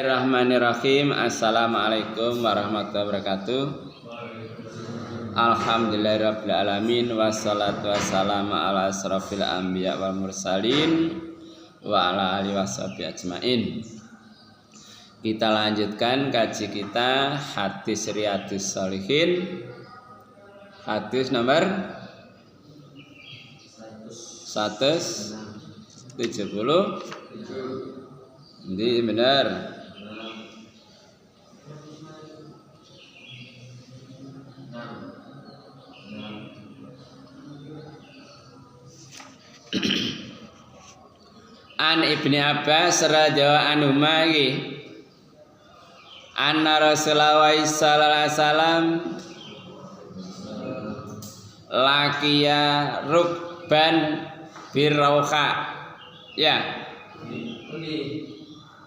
Bismillahirrahmanirrahim. Assalamualaikum warahmatullahi wabarakatuh. Alhamdulillahirabbil alamin wassalatu wassalamu ala asrofil anbiya wal mursalin wa ala alihi washabihi ajmain. Kita lanjutkan kaji kita hadis Riyadhus Shalihin. Hadis nomor 170. Ini benar. An Ibni Abbas radhiyallahu anhu anna Rasulullah sallallahu alaihi wasallam laqiya rukban birrauha. Ya.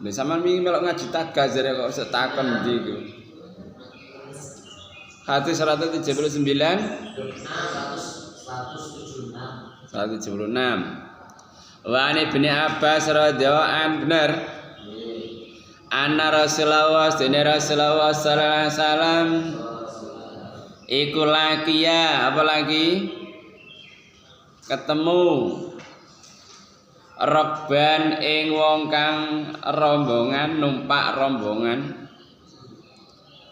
Lha sampean wingi melok ngaji tagazir kok iso takon ndi iku. Hadis 179 176. Wa an Ibni Abbas radhiyallahu anhu bener. Anna Rasulullah sallallahu alaihi wasallam iku laqiya apa lagi? Ketemu Rokban ing wong kang rombongan numpak rombongan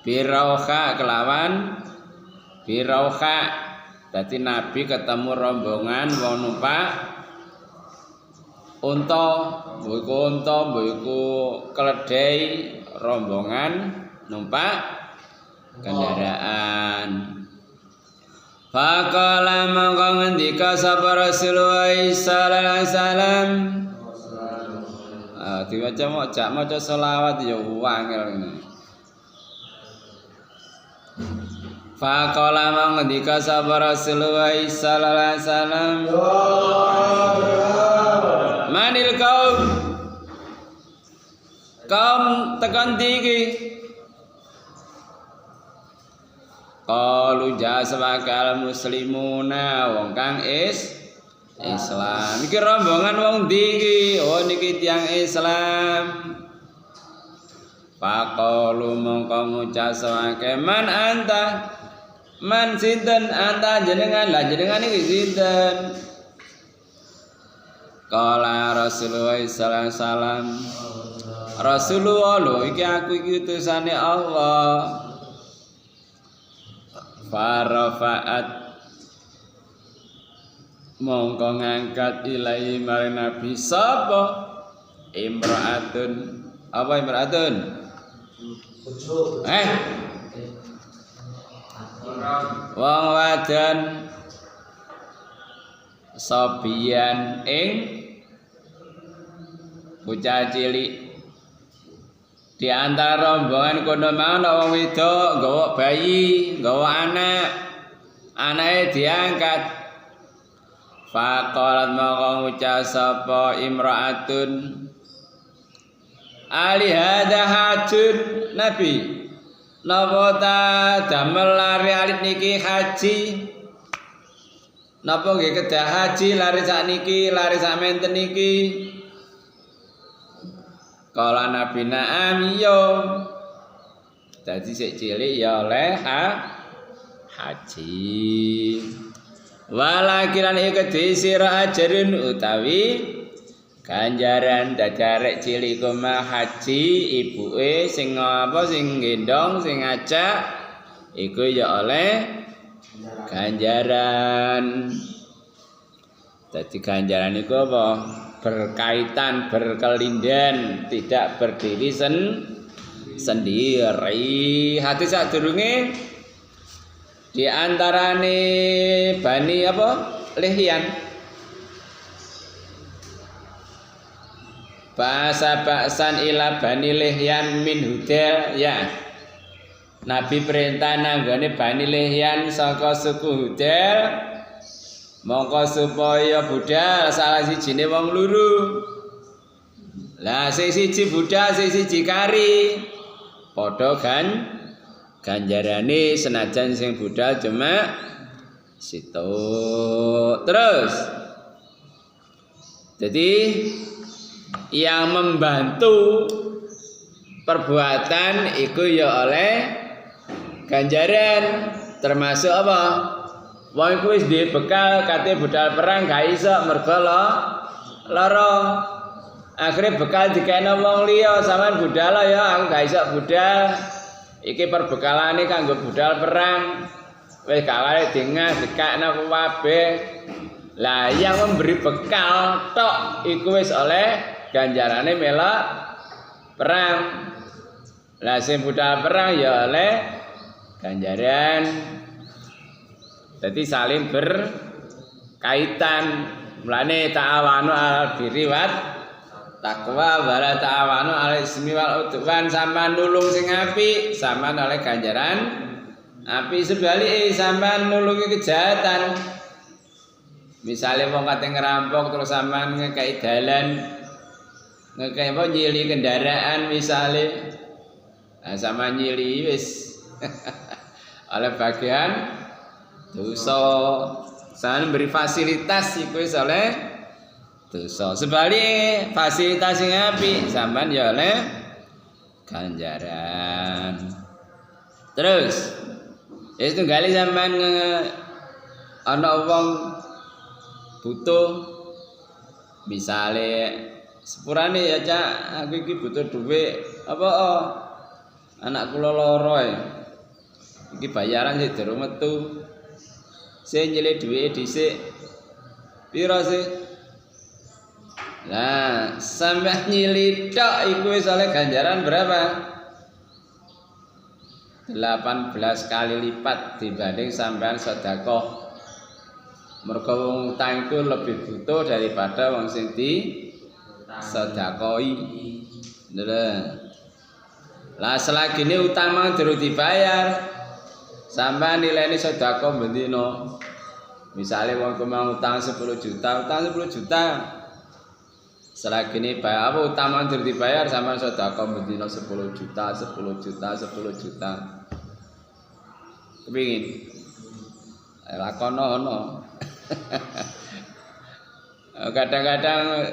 birauha kelawan birauha. Dadi Nabi ketemu rombongan wong numpak unta, mboko keledai, rombongan numpak kendaraan. Faqala mangko ngendika sapa Rasulullah sallallahu alaihi wasallam. Diwaca maca selawat ya wangel ngene. Faqala mangko ngendika sapa Rasulullah sallallahu alaihi wasallam. Manil kaum tekan tinggi. Qalu jaswakal muslimuna wong kang Islam. Iki rombongan wong ndi iki? Oh niki tiyang Islam. Faqalu mongko ngucapake man anta? Man sinten anta jenengan? Lah jenengan iki sinten? Qala Rasulullah sallallahu alaihi wasallam. Rasulullah lho iki aku iki utusane Allah. Farafaat mongko ngangkat ilahi maring Nabi sapa imraatun. Apa imraatun? Wong wadon sobian ing bocah cilik. Di antara rombongan kono mau ana wong wedok nggawa bayi, nggawa anak. Anake diangkat. Faqalat maka ngucap sapa imraatun. Ali hadza hajun Nabi. Napa ta damel lari alit niki haji? Napa nggih kedah haji lari sakniki, lari sak menten niki? Kala Nabi na'am yo. Dadi sik cilik ya oleh haji. Walakilan iku disira ajarun utawi ganjaran dadi arek cilik koma haji ibuke sing apa sing gendong sing ngajak iku ya oleh ganjaran. Dadi ganjaran iku apa? Berkaitan berkelindan tidak berdiri sendiri. Hadis sadurunge di antarane Bani apa? Lihyan. Bahasa baksan ila Bani Lihyan min Hudel ya. Nabi perintah nanggone Bani Lihyan saka suku Hudel. Mongko supaya budal salah sijine wong luru. Lah sing siji budal, sing siji kari. Padha ganjarane senajan sing budal cuma situ. Terus jadi yang membantu perbuatan iku ya oleh ganjaran. Termasuk apa? Wong iku wis duwe bekal kate budal perang gak iso mergo lara. Akhire bekal dikene wong liya, sampean budal ya aku gak iso budal. Iki perbekalane kanggo budal perang. Wis gak wae dingah dikakno kabeh. Lah yang memberi bekal tok iku wis oleh ganjarane melok perang. Lah sing budal perang ya oleh ganjaran. Jadi saling berkaitan. Mulane ta'awanu 'alal birri wat taqwa wala ta'awanu 'alal ismi wal udwan. Sampeyan nulung sing apik, sampeyan oleh ganjaran apik. Sebalike sampeyan nulungi kejahatan. Misale wong kate ngerampok terus sampeyan ngekeki dalan, ngekeki apa nyili kendaraan misale. Nah, sampeyan nyili wis oleh bagian dosa. Sampeyan beri fasilitas iku wis oleh dosa. Sebalike fasilitas sing apik sampeyan ya oleh ganjaran. Terus wis tunggali sampeyan ana wong butuh, misale sepurane ya Cak, aku iki butuh duit apa anak kula lara iki bayaran sik durung metu. Sing nyilih duwike dhisik pira sih? Nah, sampai nyilih tok iku wis oleh ganjaran berapa? 18 kali lipat dibanding sampean sedekah. Mergo wong utang iku lebih butuh daripada wong sing disedekahi. Lah selagi ini utang mang durung dibayar, sampean nilainya sedekah bendina. Misale wong mau utang 10 juta, utang 10 juta. Selagi ini bayar apa utang mang durung dibayar, sampean sedekah bendina 10 juta, 10 juta, 10 juta. Kepingin? Lakono. Kadang-kadang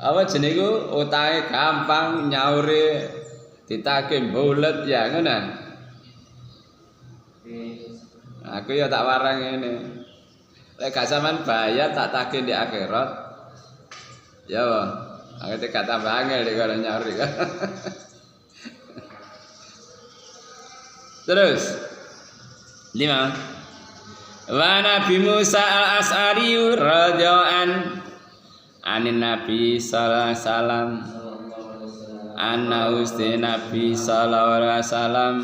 apa jenenge utange gampang nyaure ditagih bulet ya ngono. Aku ya tak warang ngene. Lek gak sampean bayar tak tagih di akhirat. Ya wae. Aku tak tambah angel iki karo nyauri. Terus 5. Wa Nabi Musa al-As'ari radhiyallahu anin Nabi sallallahu alaihi wasallam anna usti Nabi sallallahu alaihi wasallam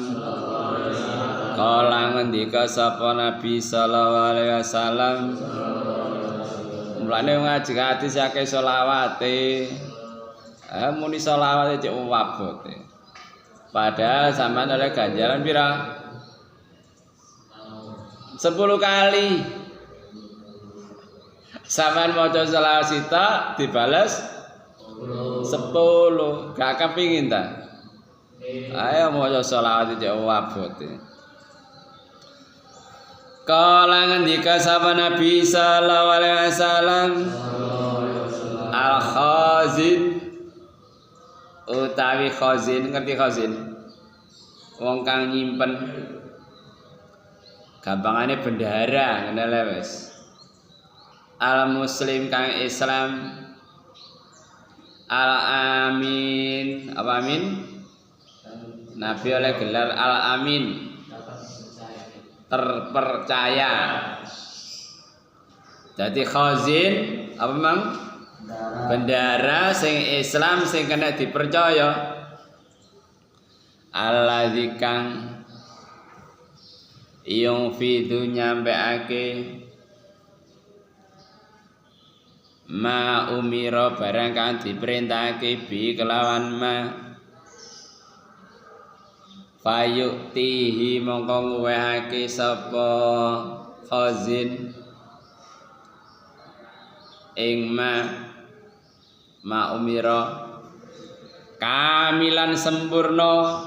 kala ngendika sapa Nabi sallallahu alaihi wasallam. Mulane ngaji hadis akeh selawate. Muni selawate cek wabote. Padahal sampean oleh ganjaran pira? 10 kali. Sampeyan maca selawat sita dibales 10. Gak kepingin ta? Ayo maca selawat iki wabote. Kala ngendika sapa Nabi sallallahu alaihi wasallam al-khazin utawi khazin, ngerti khazin? Wong kang nyimpen. Gampangane bendahara ngene lho wis. Al muslim kang Islam. Al amin, apa amin? Nabi oleh gelar al amin. Terpercaya. Jadi khazin apa mang? Bendahara sing Islam sing kena dipercaya. Alladzi kang yung fidu nyampeake ma umira barang kang diperintahake bi kelawan ma fayuktihi mongko nguwehake sapa khazin ing ma umira kamilan sempurna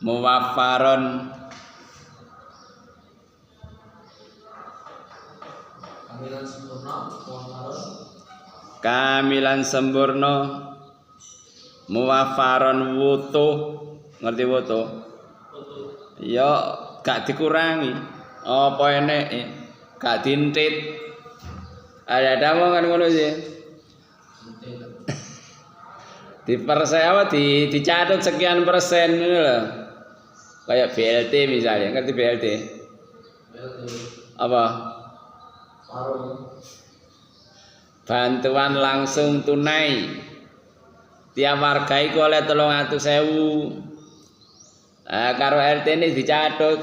muwaffaron kamilan sempurna muwafaron wutuh ngerti wutuh ya gak dikurangi apa eneke gak dintit ada wong kan ngono sih di persen apa dicatut sekian persen ngono lho kayak BLT misalnya ngerti BLT apa bantuan langsung tunai tiap warga iku oleh 300.000 karo RT ini dicatut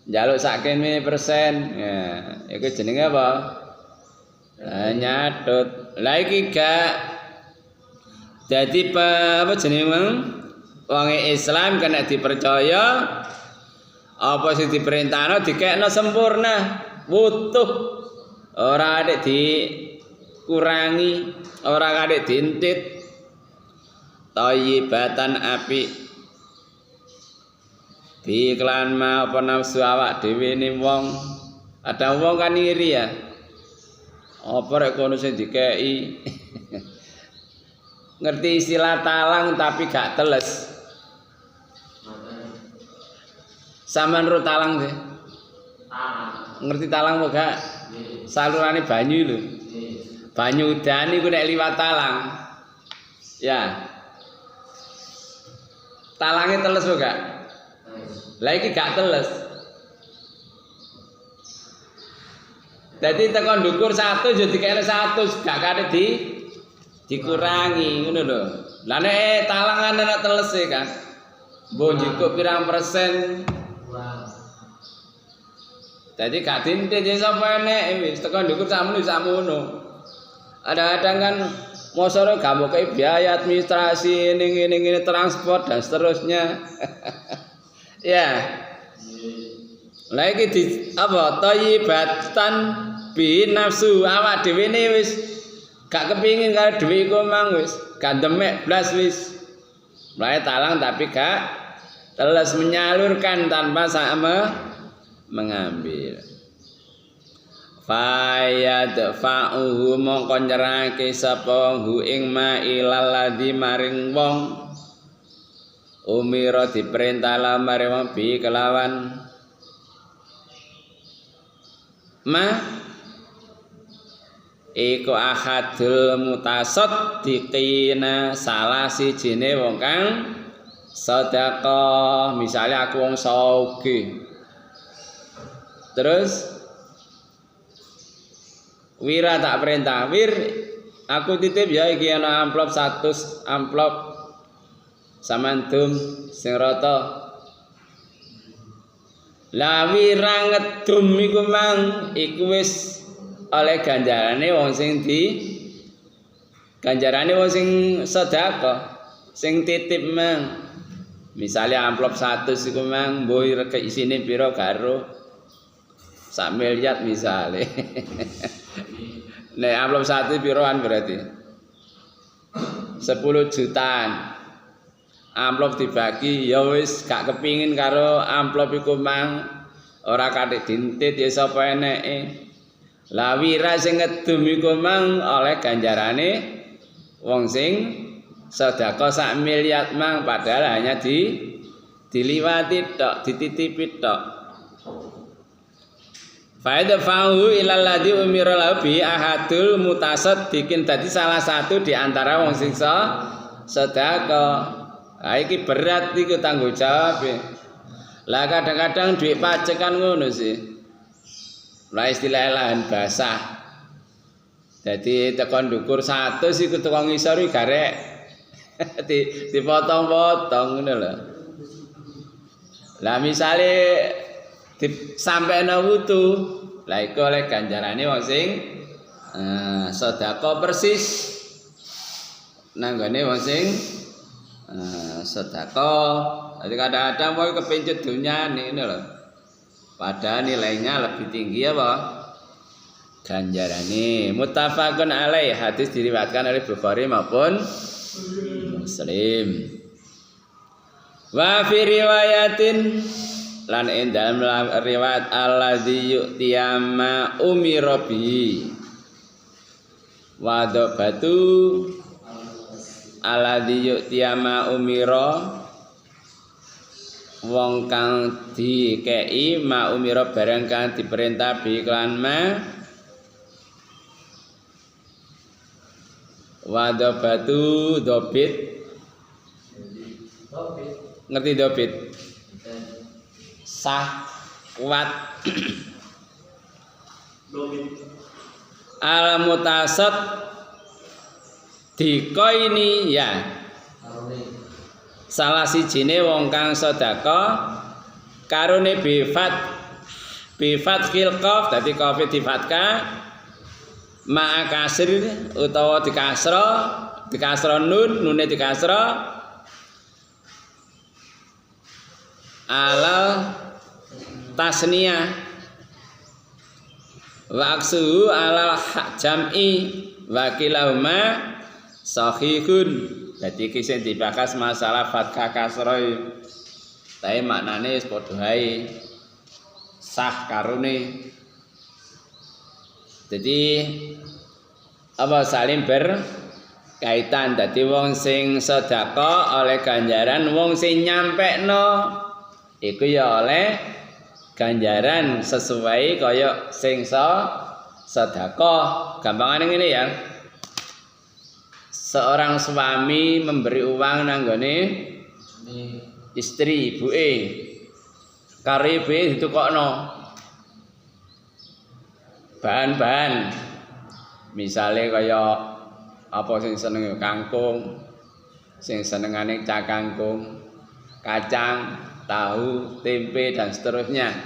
njaluk sakmene persen ya iku jenenge apa nyatut lah iki gak dadi apa jenenge wong Islam kena dipercaya apa sing diperintahno dikekno sempurna wutuh ora adek dikurangi ora adek dintit thayyibatan api iklan ma apa nafsu awak dhewe ne wong ada wong kan iri ya apa rek kono sing dikeki ngerti istilah talang tapi gak teles sampean ro talang sih ngerti talang apa gak salurane banyu lho banyu udan iku nek liwat talang ya talange teles kok gak lah iki gak teles dadi tekan ndukur 100 yo dikene 100 gak kate dikurangi ngono lho lah nek talangan nek teles e kan mbok cukup pirang persen jadi gak dintit ya sapa enek wis tekan ndukur sakmono. Ada-kadang kan mosore gak mau kei biaya administrasi ini transport dan seterusnya. Ya. Lah iki di apa thayyibatan bi nafsu awak dhewe ne wis gak kepingin karo dhewe iku mang wis gak demek blas wis. Mulai talang tapi gak teles menyalurkan tanpa sama mengambil fayad fa'uhu mongko nyerake sapa hu ing ma ilal ladzi maring wong umira diperintah maring wong bi kelawan ma iku ahadul mutasaddiqina salah sijine wong kang sedekah misalnya aku wong sugih terus wira tak perintah wir aku titip ya iki ana amplop 100 amplop samandum sing rata la wira ngedum iku mang iku wis oleh ganjarane wong sing ganjarane wong sing sedekah sing titip mang misalnya amplop 100 iku mang mbuh isine pira karo 1 miliar misalnya. Nek amplop 1 piroan berarti 10 jutaan. Amplop dibagi ya wis gak kepingin karo amplop iku mang ora kathik dintit ya sapa eneke. Lah wira sing ngedum iku mang oleh ganjarane wong sing sedekah 1 miliar mang padahal hanya diliwati tok, dititipi tok. Faida fahu ilal ladzi umira lahu bi ahadul mutasaddiqin dadi salah satu di antara wong sing sedekah. Ha iki berat iku tanggung jawab. Lah kadang-kadang duit pajak kan ngono sih. Lah istilah lahan basah. Dadi tekan ndukur 100 iku tukang ngisor iki garek dipotong-potong ngono lho. Lah misale disampaikan wutu lah iku oleh ganjarane wong sing sedekah persis nanggone wong sing sedekah. Jadi kadang-kadang mau kepincut dunyane ngono lho. Padahal nilainya lebih tinggi apa? Ganjarane. Muttafaqun alaih, hadis diriwayatkan oleh Bukhari maupun Muslim. Wa fi riwayatin lan ing dalam riwayat alladzi yu'tiyama umira bihi wadabatu Alladzi yu'tiyama umira wong kang dikei ma umira barang kang diperintah bi iklan ma wadabatu dobit ngerti dobit sah kuat al mutasad dikoini ya salah sijine wong kang sedekah karone bifat khilqaf dadi qaf difatka ma kasir utawa dikasra nune dikasra alal tasniyah wa aksuhu alal jam'i wa kilahuma sahihun. Jadi kisah dibahas masalah fathah kasroh, tapi maknanya padha ae sah karone. Jadi apa saling berkaitan. Dadi wong sing sedekah oleh ganjaran, wong sing nyampekno iku ya oleh ganjaran sesuai kaya sing sedekah. Gampangane ngene ya. Seorang suami memberi uang nanggone istri ibuke karo ibuke ditukokno bahan-bahan misale kaya apa sing seneng kangkung sing senengane cah kangkung kacang tahu tempe dan seterusnya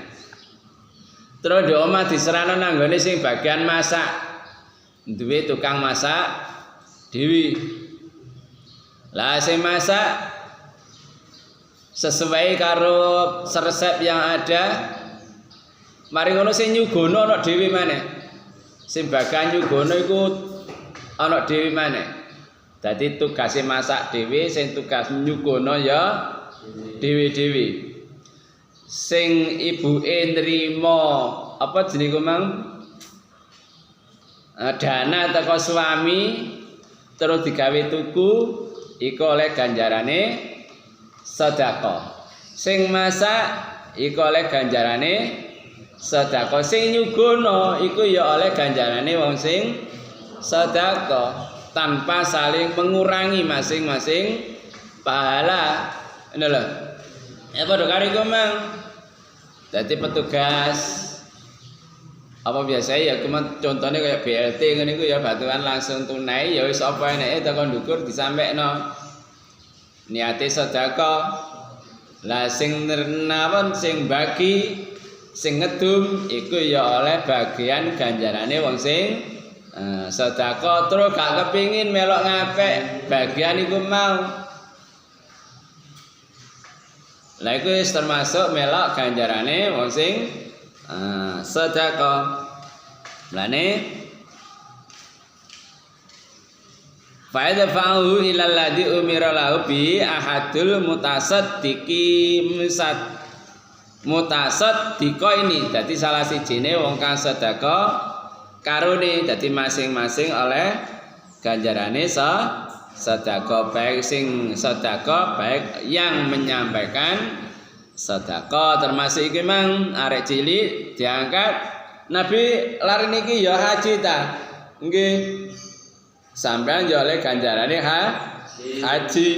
terus di omah diserahno nanggone sing bagian masak duwe tukang masak dewi lah sing masak sesuai karo resep yang ada mari ngono sing nyugono ana dhewe maneh sing bagian nyugono iku ana dhewe maneh dadi tugase masak dhewe sing tugas nyugono ya dhewe-dhewe sing ibuke nrimo apa jenenge mang dana teko suami terus digawe tuku iku oleh ganjarane sedekah sing masak iku oleh ganjarane sedekah sing nyugono iku ya oleh ganjarane wong sing sedekah tanpa saling mengurangi masing-masing pahala ngono lho ya padha karo iku mang dadi petugas apa biasa ya cuma contohnya kayak BLT ngene iku ya bantuan langsung tunai ya wis apa eneke tekan ndukur disampekno niate sedekah lah sing napa sing bagi sing ngedum iku ya oleh bagian ganjarane wong sing sedekah terus gak kepingin melok ngapik bagian iku mau lah iku wis termasuk melok ganjarane wong sing sedekah. Lane faida fa'u ilal ladzi umira lahu bi ahadul mutasaddiqi mutasaddiqa ini dadi salah sijine wong kang sedekah karone dadi masing-masing oleh ganjarane sedekah baik sing sedekah baik yang menyampaikan sedekah termasuk iki mang arek cilik diangkat Nabi lari niki ya haji ta nggih sampean ya oleh ganjarane haji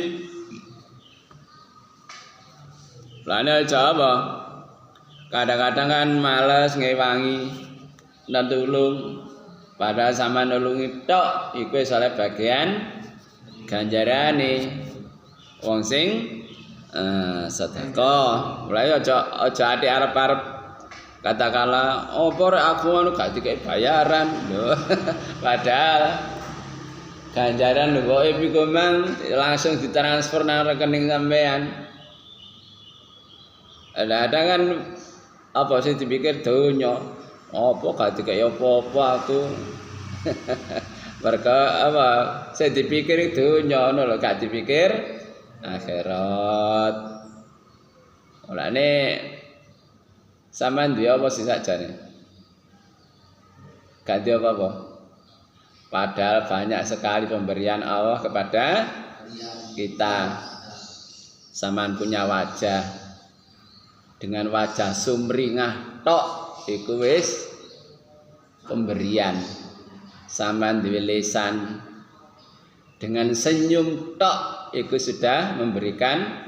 lane coba kadang-kadang kan males ngewangi dan tulung padahal sama nulungi tok iku wis oleh bagian ganjarane wong sing sedekah. Mulai aja ati arep-arep katakanlah opo rek aku anu gak dikek bayaran lho. Padahal ganjaran lho iku mang langsung ditransfer nang rekening sampean. Ada kan apa sih dipikir donya opo gak dikek apa-apa aku. Mereka apa saya dipikir donya ngono lho gak dipikir akhirat. Mulane sampean duwe apa sih sakjane? Gak duwe apa-apa. Padahal banyak sekali pemberian Allah kepada kita. Sampean punya wajah dengan wajah sumringah tok iku wis pemberian. Sampean duwe lisan dengan senyum tok iku sudah memberikan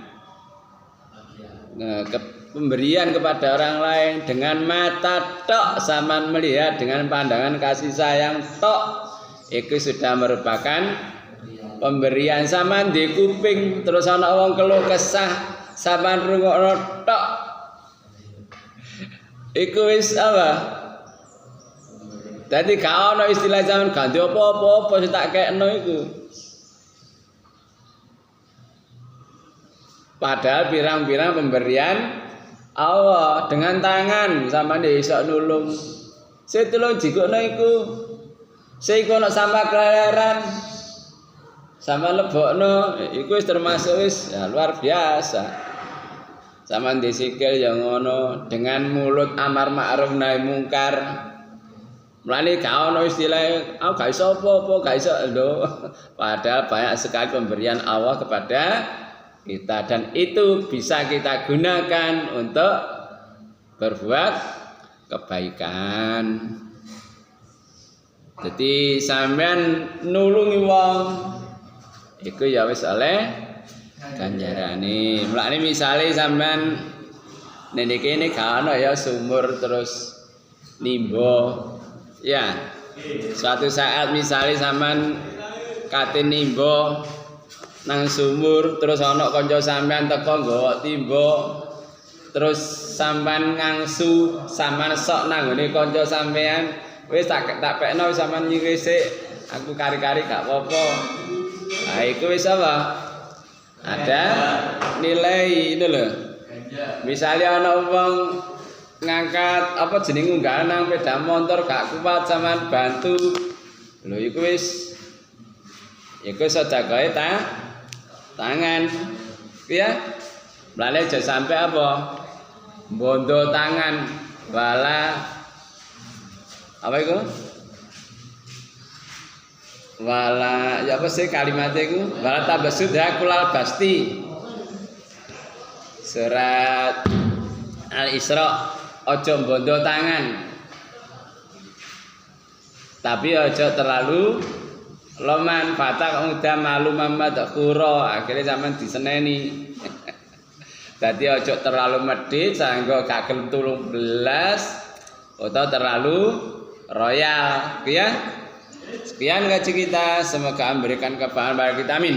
pemberian kepada orang lain. Dengan mata tok sampean melihat dengan pandangan kasih sayang tok iku sudah merupakan pemberian. Sampean di kuping terus ana wong keluh kesah sampean rungokno tok iku wis apa? Dadi gak ana istilah sampean gak ndek apa-apa sing tak kekno iku. Padahal pirang-pirang pemberian Allah dengan tangan sampean iso nulung. Sing tulung jikono iku. Sing iku ana sampah keleleran sama lebokno iku wis termasuk wis ya, luar biasa. Sampeyan disikil yang ngono dengan mulut amar ma'ruf nahi mungkar. Mulane gak ono istilah aku gak iso apa-apa, gak iso lho. Padahal banyak sekali pemberian Allah kepada kita dan itu bisa kita gunakan untuk berbuat kebaikan. Jadi sampean nulungi wong iku ya wis oleh ganjarane. Mulane misale sampean nene kene gak ono ya sumur terus nimba. Ya. Suatu saat misale sampean kate nimba nang sumur terus ana kanca sampean teko nggawa timba terus sampean ngangsu sampean sok nang ngene kanca sampean wis tak pekno sampean nyinggih sik aku kari-kari gak apa-apa. Nah, itu wis apa? Ada nilai itu loh. Misalnya ana wong ngangkat apa jeneng unggahan nang sepeda motor gak kuat sampean bantu. Lho iku wis iku sedekahe tangan. Ya. Mlane aja sampai apa? Bondo tangan wala apa iku? Wala ya apa sih kalimatnya itu wala tabasud kulal basti surat Al-Isra. Ojo bondo tangan tapi ojo terlalu loman fatak udah malu mama tak kuro akhirnya zaman diseneni. Jadi ojo terlalu medit sehingga gak gelem tulung belas atau terlalu royal ya. Sekian ngaji kita, semoga memberikan kebahagiaan bagi kita. Amin.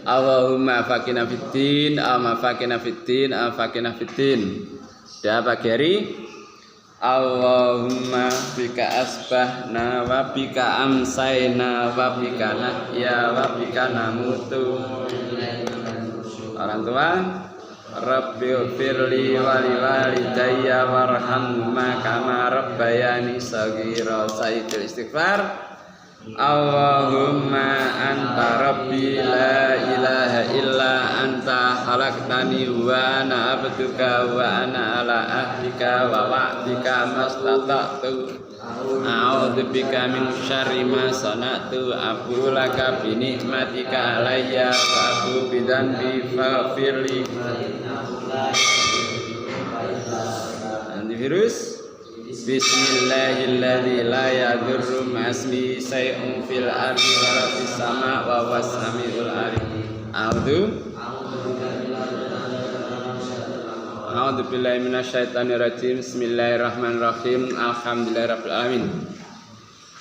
Allahumma faqina fiddin, faqina fiddin, faqina fiddin. Ya pagi hari. Allahumma bika asbahna wa bika amsayna wa bika nahya wa bika namutu. Orang tua, Rabbi firli wali walidayya warhamhuma kama rabbayani shaghira. Sayyidul istighfar. Allahumma anta rabbi la ilaha illa anta khalaqtani wa ana abduka wa ana ala ahdika wa wa'dika mastata'tu a'udzu bika min syarri ma sana'tu abu laka bi ni'matika alayya wa abu bi dzanbi faghfirli. Antivirus. Bismillahilladzi la yadurru ma'asmi syai'un fil ardi wa la fis sama' wa huwas samiul alim. A'udzu billahi minasyaitonir rajim. Bismillahirrahmanirrahim. Alhamdulillahirabbil alamin.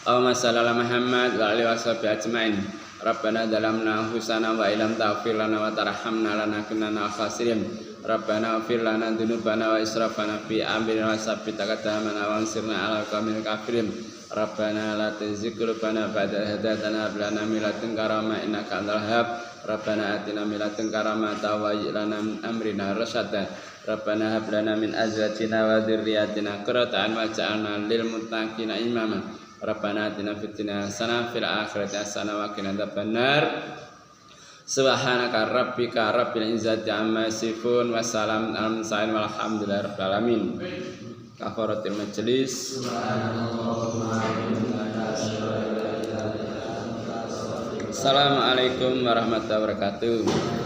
Allahumma shalli ala Muhammad wa alihi washabihi ajmain. Rabbana zalamna anfusana wa illam taghfir lana wa tarhamna lanakunanna khasirin. Rabbana ighfir lana dzunubana wa israfana fi amrina wa tsabbit aqdamana wa ansirna 'alal qaumil kafirin. Rabbana la tuzigh qulubana ba'da idh hadaytana wa hab lana min ladunka rahmah innaka antal wahhab. Rabbana atina min ladunka rahmatan wa hayyi lana min amrina rasyada. Rabbana hab lana min azwajina wa dzurriyyatina qurrata a'yun waj'alna lil muttaqina imama. Rabbana atina fid dunya hasanah fil akhirati hasanah wa qina adzabannar. Subhanaka rabbika rabbil izzati amma yasifun wa salamun alal mursalin walhamdulillahi rabbil alamin. Kafaratul majlis. Wassalamualaikum warahmatullahi wabarakatuh.